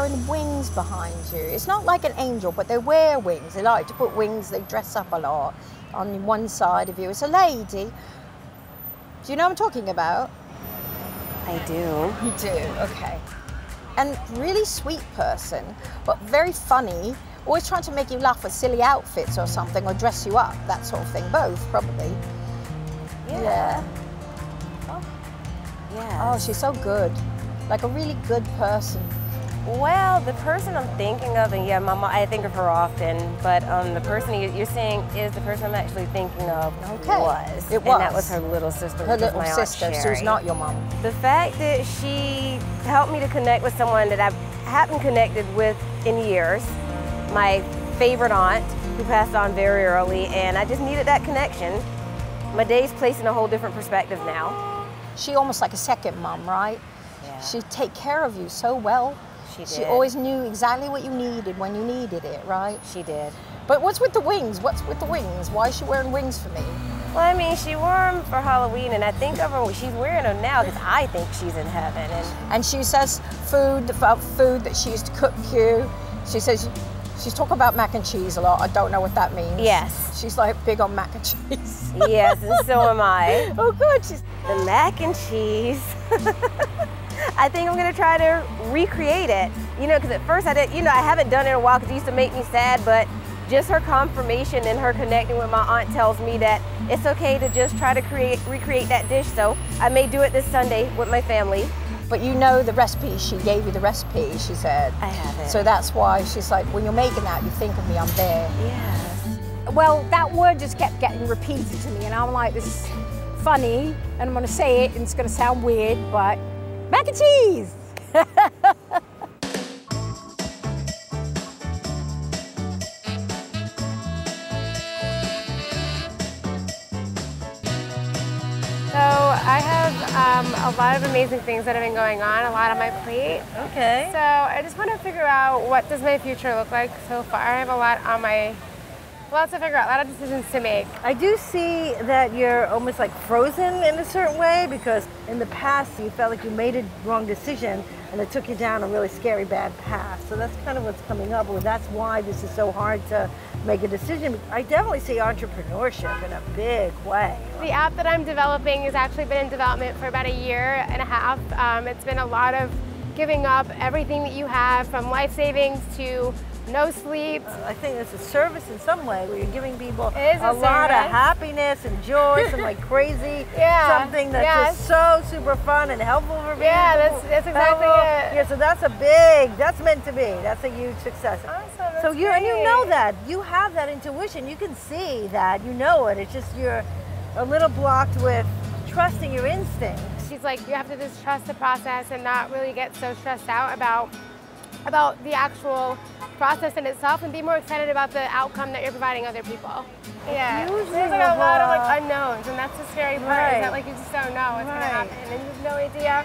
wearing wings behind you. It's not like an angel, but they wear wings. They like to put wings, they dress up a lot on one side of you. It's a lady. Do you know what I'm talking about? I do. You do, okay. And really sweet person, but very funny. Always trying to make you laugh with silly outfits or something, or dress you up, that sort of thing. Both, probably. Yeah. Oh. Yeah. Oh, she's so good. Like a really good person. Well, the person I'm thinking of, and yeah, I think of her often, but the person you're saying is the person I'm actually thinking of. Okay. Was. It was. And that was her little sister. Her little my sister. Aunt Sherry. She was not your mom. The fact that she helped me to connect with someone that I haven't connected with in years, my favorite aunt, who passed on very early, and I just needed that connection. My day's placed in a whole different perspective now. She almost like a second mom, right? Yeah. She'd take care of you so well. She did. She always knew exactly what you needed when you needed it, right? She did. But what's with the wings? What's with the wings? Why is she wearing wings for me? Well, I mean, she wore them for Halloween, and I think of her, she's wearing them now because I think she's in heaven. And she says food that she used to cook you. She says, she's talking about mac and cheese a lot. I don't know what that means. Yes. She's like big on mac and cheese. Yes, and so am I. Oh, good. The mac and cheese. I think I'm gonna try to recreate it. You know, because at first I haven't done it in a while because it used to make me sad, but just her confirmation and her connecting with my aunt tells me that it's okay to just try to recreate that dish. So I may do it this Sunday with my family. But you know the recipe, she gave you the recipe, she said. I have it. So that's why she's like, when you're making that, you think of me, I'm there. Yes. Well, that word just kept getting repeated to me, and I'm like, this is funny, and I'm gonna say it, and it's gonna sound weird, but mac and cheese! So I have a lot of amazing things that have been going on, a lot on my plate. Okay. So I just want to figure out what does my future look like so far. I have a lot to figure out, a lot of decisions to make. I do see that you're almost like frozen in a certain way because in the past you felt like you made a wrong decision and it took you down a really scary bad path. So that's kind of what's coming up with. That's why this is so hard to make a decision. I definitely see entrepreneurship in a big way. The app that I'm developing has actually been in development for about 1.5 years. It's been a lot of giving up everything that you have, from life savings to no sleep. I think it's a service in some way where you're giving people a lot of happiness and joy, some like crazy, something that's just so super fun and helpful for people. Yeah, that's exactly it. Yeah, so that's meant to be. That's a huge success. Awesome, so you know that. You have that intuition. You can see that, you know it. It's just you're a little blocked with trusting your instincts. She's like, you have to just trust the process and not really get so stressed out about the actual process in itself, and be more excited about the outcome that you're providing other people. Yeah, there's like a lot of like unknowns, and that's the scary part, is that like you just don't know what's gonna happen, and you have no idea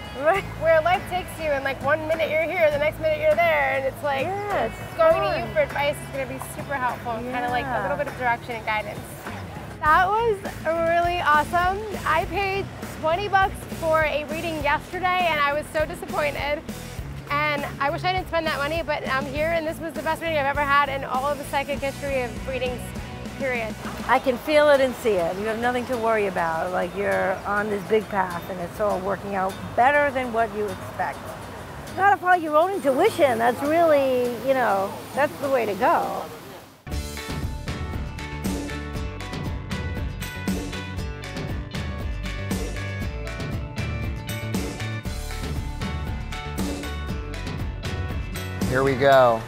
where life takes you, and like one minute you're here, the next minute you're there, and it's like going to you for advice is gonna be super helpful, kind of like a little bit of direction and guidance. That was really awesome. I paid $20 for a reading yesterday, and I was so disappointed. And I wish I didn't spend that money, but I'm here, and this was the best reading I've ever had in all of the psychic history of readings, period. I can feel it and see it. You have nothing to worry about. Like, you're on this big path, and it's all working out better than what you expect. You gotta follow your own intuition. That's really, you know, that's the way to go. Here we go.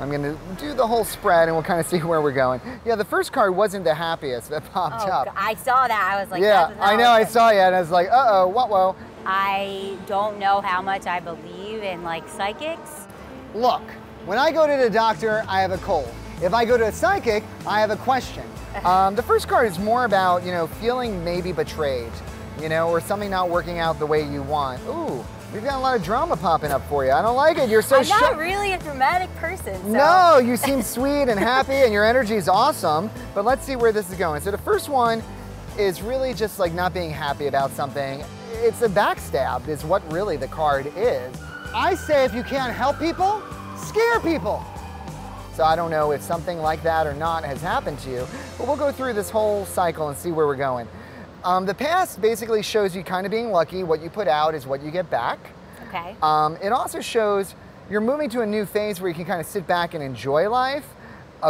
I'm gonna do the whole spread and we'll kind of see where we're going. Yeah, the first card wasn't the happiest that popped up. I saw that. I was like, yeah, I know, I saw you, and I was like, uh-oh, what-whoa. I don't know how much I believe in like psychics. Look, when I go to the doctor, I have a cold. If I go to a psychic, I have a question. The first card is more about, you know, feeling maybe betrayed, you know, or something not working out the way you want. Ooh. We've got a lot of drama popping up for you. I don't like it. You're so I'm not really a dramatic person. So. No, you seem sweet and happy and your energy is awesome. But let's see where this is going. So the first one is really just like not being happy about something. It's a backstab is what really the card is. I say if you can't help people, scare people. So I don't know if something like that or not has happened to you, but we'll go through this whole cycle and see where we're going. The past basically shows you kind of being lucky. What you put out is what you get back. Okay. It also shows you're moving to a new phase where you can kind of sit back and enjoy life,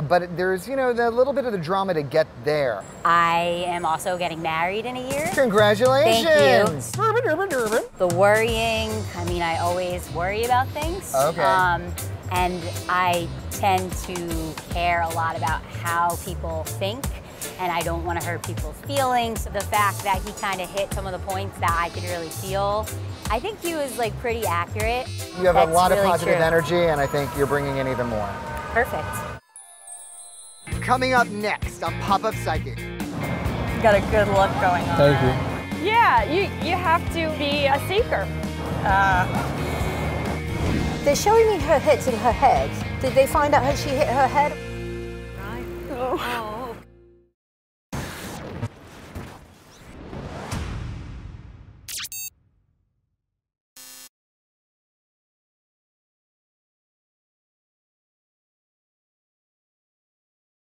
but there's, you know, the little bit of the drama to get there. I am also getting married in a year. Congratulations! Thank you. The worrying, I mean, I always worry about things. Okay. And I tend to care a lot about how people think, and I don't want to hurt people's feelings. The fact that he kind of hit some of the points that I could really feel, I think he was like pretty accurate. You have That's a lot of really positive true. energy, and I think you're bringing in even more. Perfect. Coming up next on Pop-Up Psychic. Got a good look going on. Thank you. Yeah, you have to be a seeker. They're showing me her hits in her head. Did they find out how she hit her head? Oh.